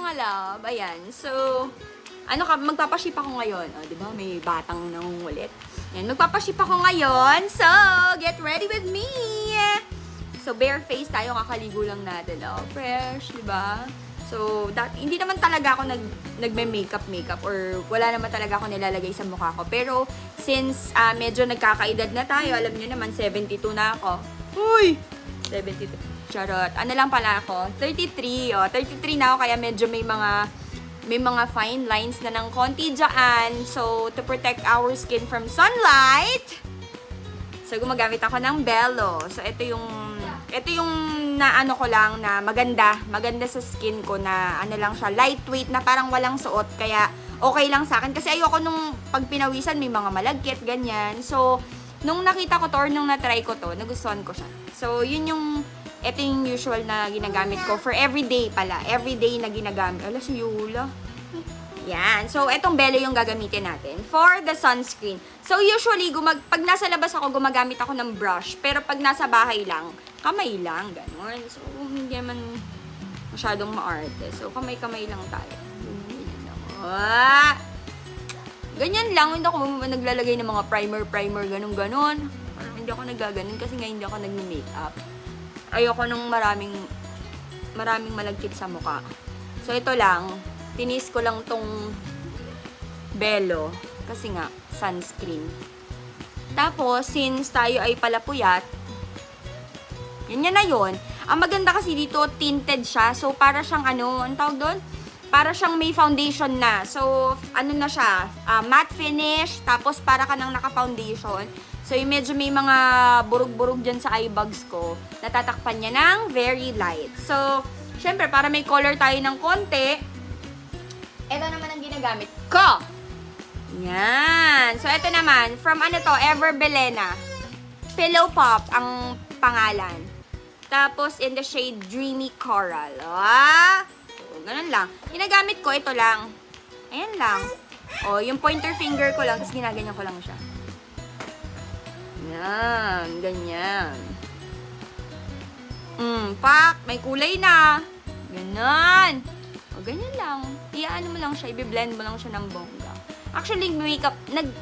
mga love. Ayan. So, magpapaship ako ngayon. O, di ba? May batang nangungulit. Yan, magpapaship ako ngayon. So, get ready with me! So, bare face tayo, kakaligo lang natin. Oh, fresh, di ba? So, hindi naman talaga ako nagme-makeup or wala naman talaga ako nilalagay sa mukha ko. Pero, since medyo nagkakaedad na tayo, alam niyo naman, 72 na ako. Uy! 72. Charot. Ano lang pala ako? 33. Oh, 33 na ako, kaya medyo may mga fine lines na ng konti dyan. So, to protect our skin from sunlight, so, gumagamit ako ng Bello. So, ito yung naano ko lang na maganda sa skin ko na ano lang siya, lightweight na parang walang suot. Kaya, okay lang sa akin. Kasi ayoko nung pag pinawisan, may mga malagkit, ganyan. So, nung nakita ko to or nung natry ko to, nagustuhan ko siya. So, ito yung usual na ginagamit ko for everyday pala. Everyday na ginagamit. Ala, si Yula. Yan. So, etong Bello yung gagamitin natin for the sunscreen. So, usually, pag nasa labas ako, gumagamit ako ng brush. Pero pag nasa bahay lang, kamay lang. Ganon. So, hindi naman masyadong maarte. So, kamay-kamay lang tayo. Ganyan lang. Hindi ako naglalagay ng mga primer, ganon-ganon. Hindi ako nagaganon kasi nga hindi ako nag-makeup. Ayoko nung maraming malagkit sa mukha. So, ito lang. Tinis ko lang tong Bello. Kasi nga, sunscreen. Tapos, since tayo ay palapuyat, yun na yun. Ang maganda kasi dito, tinted siya. So, para siyang anong tawag doon? Para siyang may foundation na. So, ano na siya? Matte finish. Tapos, para ka nang naka-foundation. So, yung medyo may mga burug-burug dyan sa eye bags ko. Natatakpan niya ng very light. So, syempre, para may color tayo ng konti, ito naman ang ginagamit ko. Yan. So, ito naman, from Ever Belena. Pillow Pop ang pangalan. Tapos, in the shade Dreamy Coral. So, ganun lang. Ginagamit ko, ito lang. Ayan lang. O, yung pointer finger ko lang, tapos ginaganyan ko lang siya. Yan, ganyan. Pak, may kulay na. Ganon. O, ganyan lang. Iyaano mo lang siya, i-blend mo lang siya ng bongga. Actually,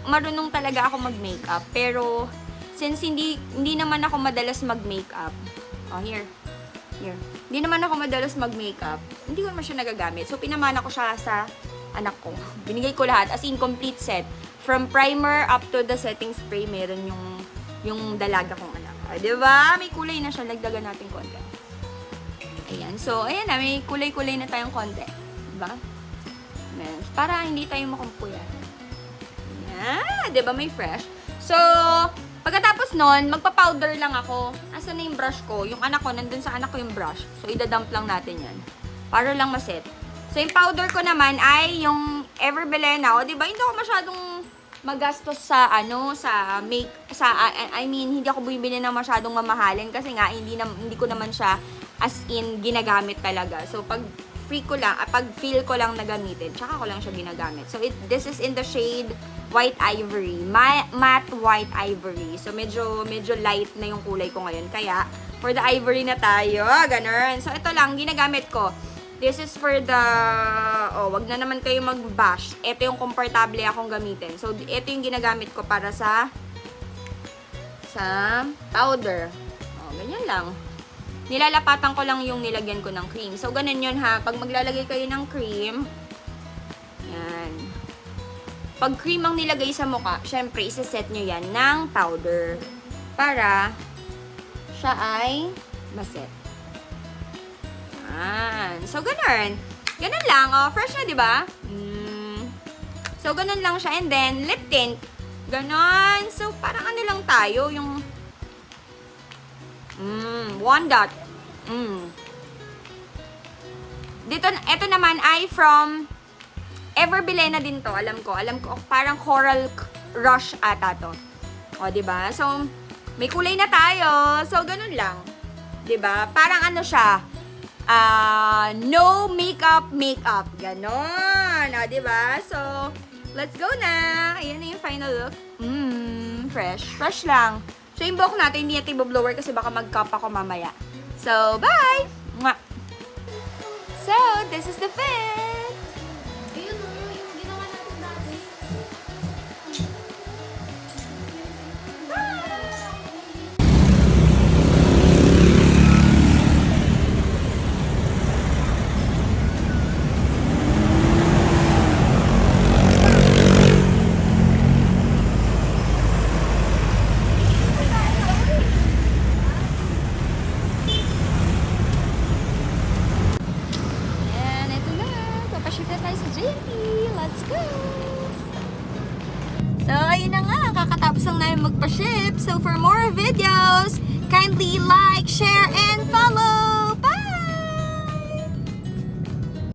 marunong talaga ako mag-makeup. Pero, since hindi naman ako madalas mag-makeup. Oh, here. Hindi naman ako madalas mag-makeup. Hindi ko naman siya nagagamit. So, pinamana ko siya sa anak ko. Binigay ko lahat, as in complete set. From primer up to the setting spray, meron yung dalaga kong anak. Diba? May kulay na siya. Nagdagan natin konti. Ayan. So, ayan na. May kulay-kulay na tayong konti. Diba? Ayan. Para hindi tayo makumpuyan. Ayan. Diba? May fresh. So, pagkatapos nun, magpa-powder lang ako. Asan na yung brush ko? Yung anak ko, nandun sa anak ko yung brush. So, idadump lang natin yan. Para lang maset. So, yung powder ko naman ay yung Ever Belena. O, diba? Hindi ako masyadong magastos sa hindi ako bumibili ng masyadong mamahalin kasi nga hindi ko naman siya as in ginagamit talaga. So pag feel ko lang na gamitin, tsaka ko lang siya ginagamit. So this is in the shade White Ivory, matte White Ivory. So medyo light na yung kulay ko ngayon. Kaya for the ivory na tayo, ganun. So ito lang ginagamit ko. This is for the, wag na naman kayo mag-bash. Ito yung komportable akong gamitin. So, ito yung ginagamit ko para sa powder. Ganyan lang. Nilalapatan ko lang yung nilagyan ko ng cream. So, ganun yun ha. Pag maglalagay kayo ng cream, yan. Pag cream ang nilagay sa mukha, syempre, isa-set nyo yan ng powder. Para siya ay maset. So, ganun. Ganun lang. Fresh na, di ba? So, ganun lang siya. And then, lip tint. Ganun. So, parang ano lang tayo. Yung one dot. Dito, ito naman ay from Ever Belena din to. Alam ko. Parang Coral Rush ata to. O, di ba? So, may kulay na tayo. So, ganun lang. Di ba? Parang ano siya. No makeup. Ganon. O, diba? So, let's go na. Ayan na yung final look. Fresh. Fresh lang. So, yung buhok natin, hindi natin i-blower kasi baka mag-cup ako mamaya. So, bye! Mwah! So, this is the fit. Ayun o, yung ginawa natin dati. And ito na, papaship na tayo sa JP. Let's go! So, ayun na nga, kakatapos lang namin magpa-ship. So, for more videos, kindly like, share, and follow!